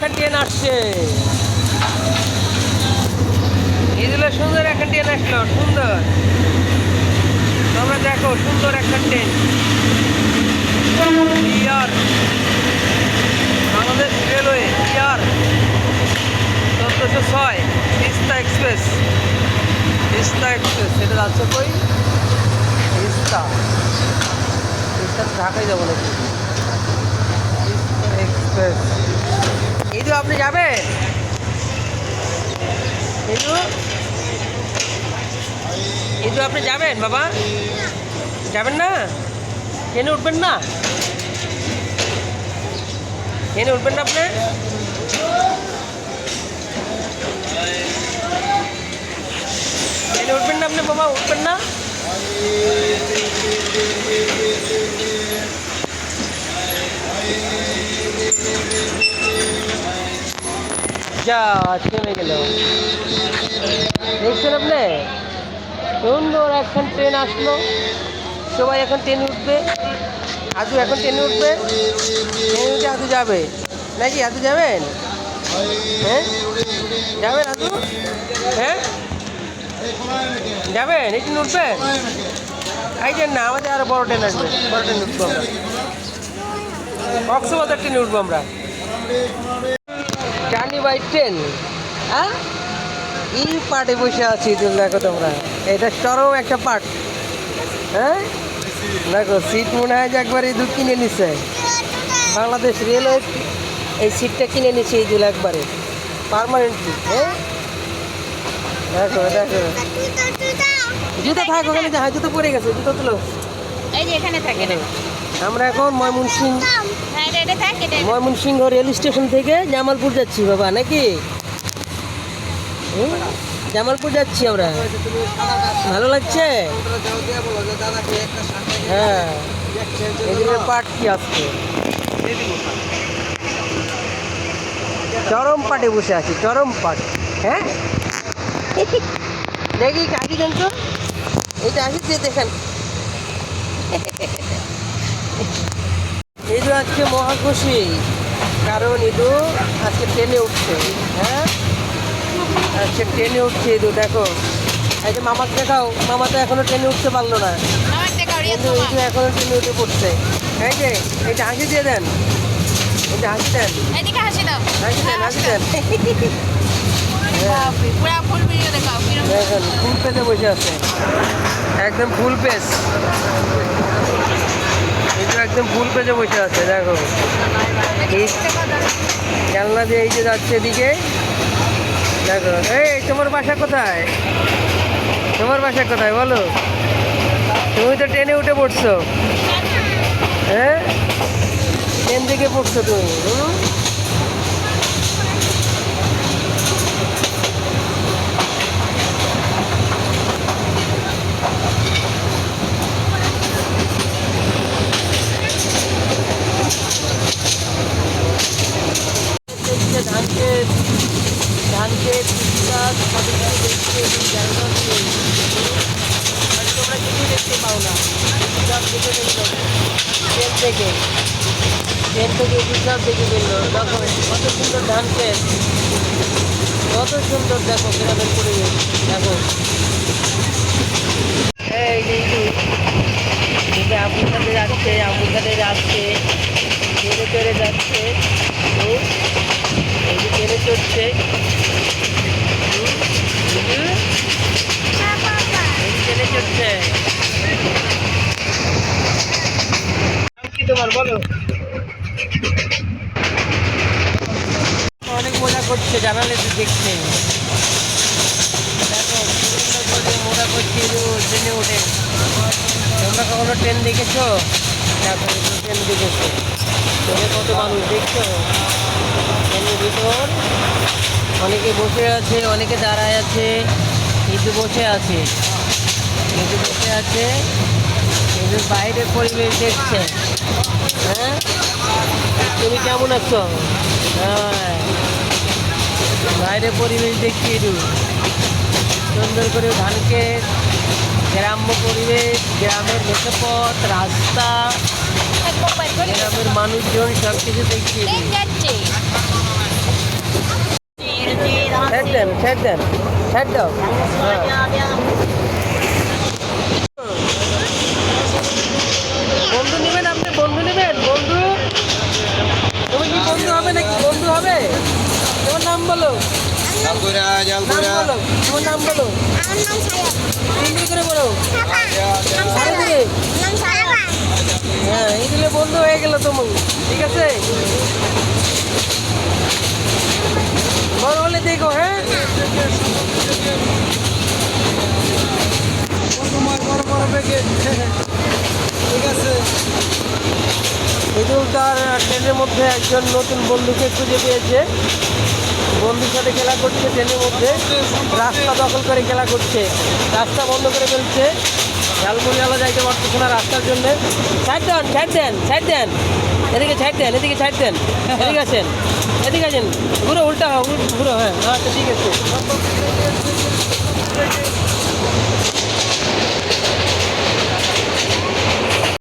একটা ট্রেন আসছে। এগুলো সুন্দর একটা ট্রেন আসলো, সুন্দর। তোমরা দেখো, সুন্দর একটা ট্রেন। ইয়ার বাংলাদেশ রেলওয়ে ইয়ার 1406 তিস্তা এক্সপ্রেস। তিস্তা এক্সপ্রেস সেটা যাচ্ছে কই? তিস্তা ঢাকায় যাবো নাকি? তিস্তা এক্সপ্রেস। এই তো আপনি যাবেন? এই তো আপনি যাবেন বাবা? যাবেন না? ট্রেনে উঠবেন না? ট্রেনে উঠবেন না আপনি? ট্রেনে উঠবেন না আপনি বাবা? উঠবেন না? যা চলে গেল। দেখছেন আপনি? সুন্দর এখন ট্রেন আসলো, সবাই এখন ট্রেনে উঠবে। আজু এখন ট্রেনে উঠবে, ট্রেনে উঠে আজু যাবে নাকি? আজু যাবেন? হ্যাঁ যাবেন আজু? হ্যাঁ যাবেন? এই ট্রেন উঠবেন? এই যে না, আমাদের আরো বড় ট্রেন আসবে, বড় ট্রেন উঠবো আমরা, কক্সবাজার ট্রেনে উঠবো আমরা। Journey by train. হ্যাঁ এই পার্টে বসে আছি, তুমি দেখো তোমরা, এটা চরম একটা পার্ট। হ্যাঁ দেখো, সিট মনে হয় যে একবার এই কিনে নিচ্ছে বাংলাদেশ রেলওয়ে, এই সিটটা কিনে নিচ্ছে এই একবারে পার্মানেন্টলি। হ্যাঁ দেখো দেখো, জুতো থাক ওখানে, যা জুতো পরে গেছে, জুতো তুলো। আমরা এখন ময়মনসিংহ রেল স্টেশন থেকে জামালপুর যাচ্ছি বাবা, নাকি? জামালপুর যাচ্ছি আমরা। ভালো লাগছে? হ্যাঁ, এগুলোর পাট কি আসছে, চরম পাটে বসে আছি, চরম পাট। হ্যাঁ দেখি কাকি দেন তো, এইটা আসি দেখেন। ইদু আজকে মহাখুশি, কারণ ইদু আজকে ট্রেনে উঠছে। হ্যাঁ আজকে ট্রেনে উঠছে ইদু, দেখো। এই যে মামাকে দেখাও, মামা তো এখনো ট্রেনে উঠতে পারলো না, কিন্তু ইদু এখনো ট্রেনে উঠে পড়ছে। এই যে এইটা হাসি দিয়ে দেন, এইটা হাসি দেন, হাসি দেন, হাসি দেন। দেখেন ফুল পেজে বসে আছে, একদম ফুল পেজ, এটা একদম ফুল পেজে বসে আছে। দেখো এই জানলা দিয়ে এই যে যাচ্ছে এদিকে, দেখো। এই তোমার বাসা কোথায়? তোমার বাসা কোথায় বলো? তুমি তো ট্রেনে উঠে পড়ছো। হ্যাঁ ট্রেন থেকে পড়ছো তুমি। ধানকে তোমরা কিছুই দেখতে পাও না, সব দেখে ফেললো ট্রেন থেকে, সব দেখে ফেললো। দেখো কত সুন্দর ধান ক্ষেত, কত সুন্দর। দেখো গ্রামের পরিবেশ, দেখো। এই যে আবুর সাথে যাচ্ছে, আবুর সাথে যাচ্ছে, ট্রেনে চড়ে যাচ্ছে, এই যে ট্রেনে চড়ছে, ট্রেনে চড়ছে। কি তোমার বলো? অনেক মজা করছে, জানালে দেখছে। দেখো মজা করছে ট্রেনে উঠে। তোমরা কখনো ট্রেন দেখেছো? দেখো ট্রেন দেখেছো, ট্রেনে কত মানুষ দেখছো? ট্রেনের ভিতর অনেকে বসে আছে, অনেকে দাঁড়ায় আছে, কিন্তু বসে আছে, কিন্তু বসে আছে, কিন্তু বাইরের পরিবেশ দেখছে। হ্যাঁ তুমি কেমন আছো? হ্যাঁ বাইরের পরিবেশ দেখছি, একটু সুন্দর করে ধানকে, গ্রাম্য পরিবেশ, গ্রামের মেঠোপথ, রাস্তা, গ্রামের মানুষজন সব কিছু দেখছি। দেন সাইড দেন সাইড দাও হ্যাঁ। বন্ধু নেবেন আপনি বন্ধু নেবেন বন্ধু তুমি কি বন্ধু হবে নাকি বন্ধু হবে তোমার নাম বলো নাম বলো তোমার নাম বলো হিন্দি করে বলো হ্যাঁ এই দিলে বন্ধু হয়ে গেল তুমি ঠিক আছে বড় হলে দেখো হ্যাঁ ঠিক আছে ঈদুল তার ট্রেনের মধ্যে একজন নতুন বন্ধুকে খুঁজে পেয়েছে বন্ধুর সাথে খেলা করছে ট্রেনের মধ্যে রাস্তা দখল করে খেলা করছে রাস্তা বন্ধ করে ফেলছে ঝালমুড়িওয়ালা যাইতে পারতেছে না রাস্তার জন্য সাইড দেন সাইড দেন সাইড দেন এদিকে সাইড দেন এদিকে সাইড দেন এদিকে আছেন এদিকে আছেন ঘুরো উল্টা ঘুরো হ্যাঁ আচ্ছা ঠিক আছে